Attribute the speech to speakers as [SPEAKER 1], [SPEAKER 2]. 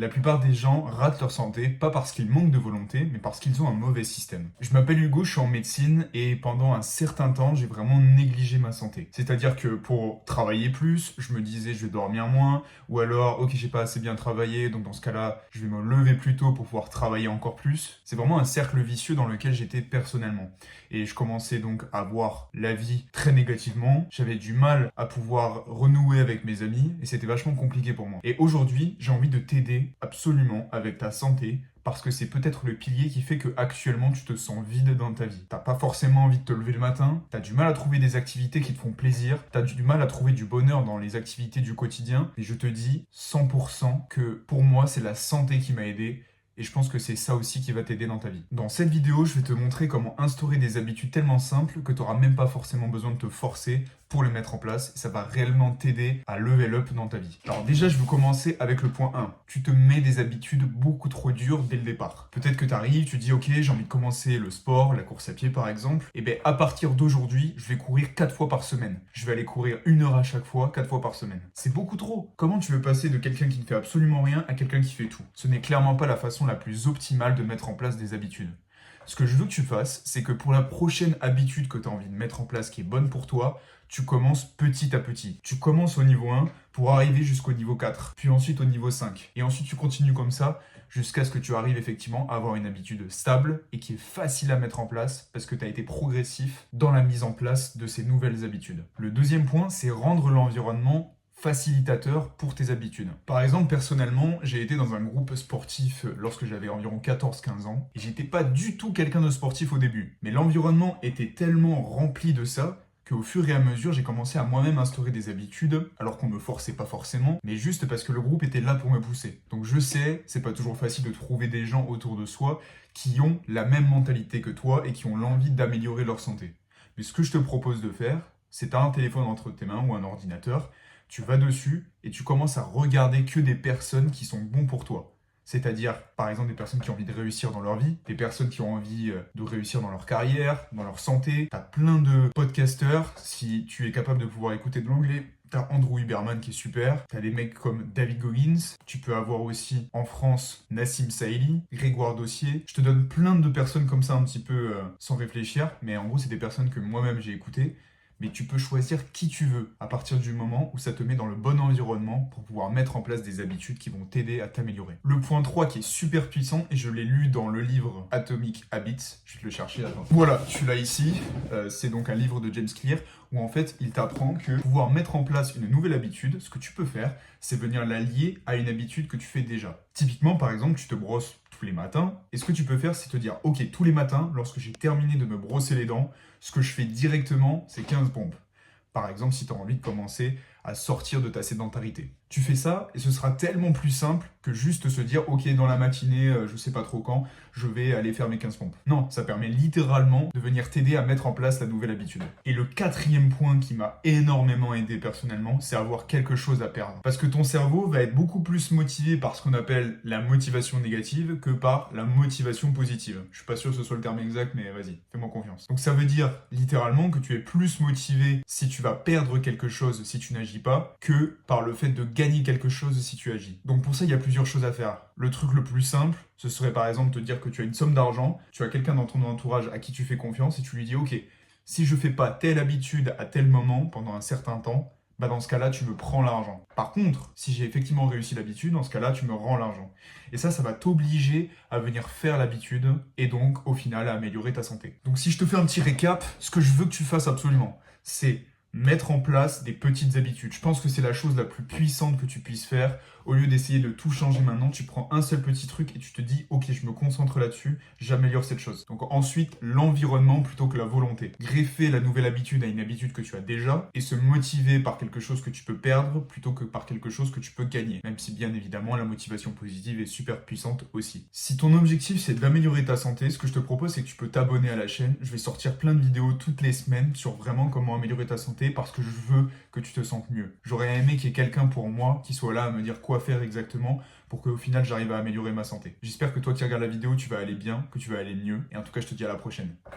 [SPEAKER 1] La plupart des gens ratent leur santé, pas parce qu'ils manquent de volonté, mais parce qu'ils ont un mauvais système. Je m'appelle Hugo, je suis en médecine et pendant un certain temps, j'ai vraiment négligé ma santé. C'est-à-dire que pour travailler plus, je me disais je vais dormir moins, ou alors ok j'ai pas assez bien travaillé, donc dans ce cas-là, je vais me lever plus tôt pour pouvoir travailler encore plus. C'est vraiment un cercle vicieux dans lequel j'étais personnellement. Et je commençais donc à voir la vie très négativement, j'avais du mal à pouvoir renouer avec mes amis et c'était vachement compliqué pour moi. Et aujourd'hui, j'ai envie de t'aider absolument avec ta santé parce que c'est peut-être le pilier qui fait que actuellement tu te sens vide dans ta vie. T'as pas forcément envie de te lever le matin, t'as du mal à trouver des activités qui te font plaisir, t'as du mal à trouver du bonheur dans les activités du quotidien et je te dis 100% que pour moi c'est la santé qui m'a aidé. Et je pense que c'est ça aussi qui va t'aider dans ta vie. Dans cette vidéo, je vais te montrer comment instaurer des habitudes tellement simples que tu n'auras même pas forcément besoin de te forcer pour les mettre en place. Ça va réellement t'aider à level up dans ta vie. Alors déjà, je vais commencer avec le point 1. Tu te mets des habitudes beaucoup trop dures dès le départ. Peut-être que tu arrives, tu dis ok, j'ai envie de commencer le sport, la course à pied par exemple. Et bien à partir d'aujourd'hui, je vais courir 4 fois par semaine. Je vais aller courir 1 heure à chaque fois, 4 fois par semaine. C'est beaucoup trop. Comment tu veux passer de quelqu'un qui ne fait absolument rien à quelqu'un qui fait tout? Ce n'est clairement pas la façon la plus optimale de mettre en place des habitudes. Ce que je veux que tu fasses, c'est que pour la prochaine habitude que tu as envie de mettre en place qui est bonne pour toi, tu commences petit à petit. Tu commences au niveau 1 pour arriver jusqu'au niveau 4, puis ensuite au niveau 5. Et ensuite tu continues comme ça jusqu'à ce que tu arrives effectivement à avoir une habitude stable et qui est facile à mettre en place parce que tu as été progressif dans la mise en place de ces nouvelles habitudes. Le deuxième point, c'est rendre l'environnement facilitateur pour tes habitudes. Par exemple, personnellement, j'ai été dans un groupe sportif lorsque j'avais environ 14-15 ans et j'étais pas du tout quelqu'un de sportif au début. Mais l'environnement était tellement rempli de ça qu'au fur et à mesure, j'ai commencé à moi-même instaurer des habitudes, alors qu'on me forçait pas forcément, mais juste parce que le groupe était là pour me pousser. Donc je sais, c'est pas toujours facile de trouver des gens autour de soi qui ont la même mentalité que toi et qui ont l'envie d'améliorer leur santé. Mais ce que je te propose de faire, c'est t'as un téléphone entre tes mains ou un ordinateur, tu vas dessus et tu commences à regarder que des personnes qui sont bons pour toi. C'est-à-dire, par exemple, des personnes qui ont envie de réussir dans leur vie, des personnes qui ont envie de réussir dans leur carrière, dans leur santé. Tu as plein de podcasteurs, si tu es capable de pouvoir écouter de l'anglais. T'as Andrew Huberman qui est super, t'as des mecs comme David Goggins, tu peux avoir aussi en France Nassim Saïli, Grégoire Dossier. Je te donne plein de personnes comme ça un petit peu sans réfléchir, mais en gros c'est des personnes que moi-même j'ai écoutées. Mais tu peux choisir qui tu veux à partir du moment où ça te met dans le bon environnement pour pouvoir mettre en place des habitudes qui vont t'aider à t'améliorer. Le point 3 qui est super puissant, et je l'ai lu dans le livre Atomic Habits, je vais te le chercher, attends. Voilà, tu l'as ici, c'est donc un livre de James Clear, où en fait il t'apprend que pouvoir mettre en place une nouvelle habitude, ce que tu peux faire, c'est venir la lier à une habitude que tu fais déjà. Typiquement, par exemple, tu te brosses tous les matins, et ce que tu peux faire, c'est te dire, ok, tous les matins, lorsque j'ai terminé de me brosser les dents, ce que je fais directement, c'est 15 pompes. Par exemple, si tu as envie de commencer à sortir de ta sédentarité. Tu fais ça et ce sera tellement plus simple que juste se dire ok, dans la matinée, je sais pas trop quand, je vais aller faire mes 15 pompes. Non, ça permet littéralement de venir t'aider à mettre en place la nouvelle habitude. Et le quatrième point qui m'a énormément aidé personnellement, c'est avoir quelque chose à perdre. Parce que ton cerveau va être beaucoup plus motivé par ce qu'on appelle la motivation négative que par la motivation positive. Je suis pas sûr que ce soit le terme exact, mais vas-y, fais-moi confiance. Donc ça veut dire littéralement que tu es plus motivé si tu vas perdre quelque chose si tu n'agis pas, que par le fait de gagner quelque chose si tu agis. Donc pour ça, il y a plusieurs choses à faire. Le truc le plus simple, ce serait par exemple te dire que tu as une somme d'argent, tu as quelqu'un dans ton entourage à qui tu fais confiance et tu lui dis ok, si je fais pas telle habitude à tel moment pendant un certain temps, bah dans ce cas-là, tu me prends l'argent. Par contre, si j'ai effectivement réussi l'habitude, dans ce cas-là, tu me rends l'argent. Et ça va t'obliger à venir faire l'habitude et donc au final à améliorer ta santé. Donc si je te fais un petit récap, ce que je veux que tu fasses absolument, c'est mettre en place des petites habitudes. Je pense que c'est la chose la plus puissante que tu puisses faire. Au lieu d'essayer de tout changer maintenant, tu prends un seul petit truc et tu te dis ok, je me concentre là-dessus, j'améliore cette chose. Donc ensuite, l'environnement plutôt que la volonté. Greffer la nouvelle habitude à une habitude que tu as déjà et se motiver par quelque chose que tu peux perdre plutôt que par quelque chose que tu peux gagner. Même si bien évidemment la motivation positive est super puissante aussi. Si ton objectif c'est d'améliorer ta santé, ce que je te propose c'est que tu peux t'abonner à la chaîne. Je vais sortir plein de vidéos toutes les semaines sur vraiment comment améliorer ta santé parce que je veux que tu te sentes mieux. J'aurais aimé qu'il y ait quelqu'un pour moi qui soit là à me dire quoi faire exactement pour qu'au final j'arrive à améliorer ma santé. J'espère que toi qui regardes la vidéo, tu vas aller bien, que tu vas aller mieux. Et en tout cas, je te dis à la prochaine.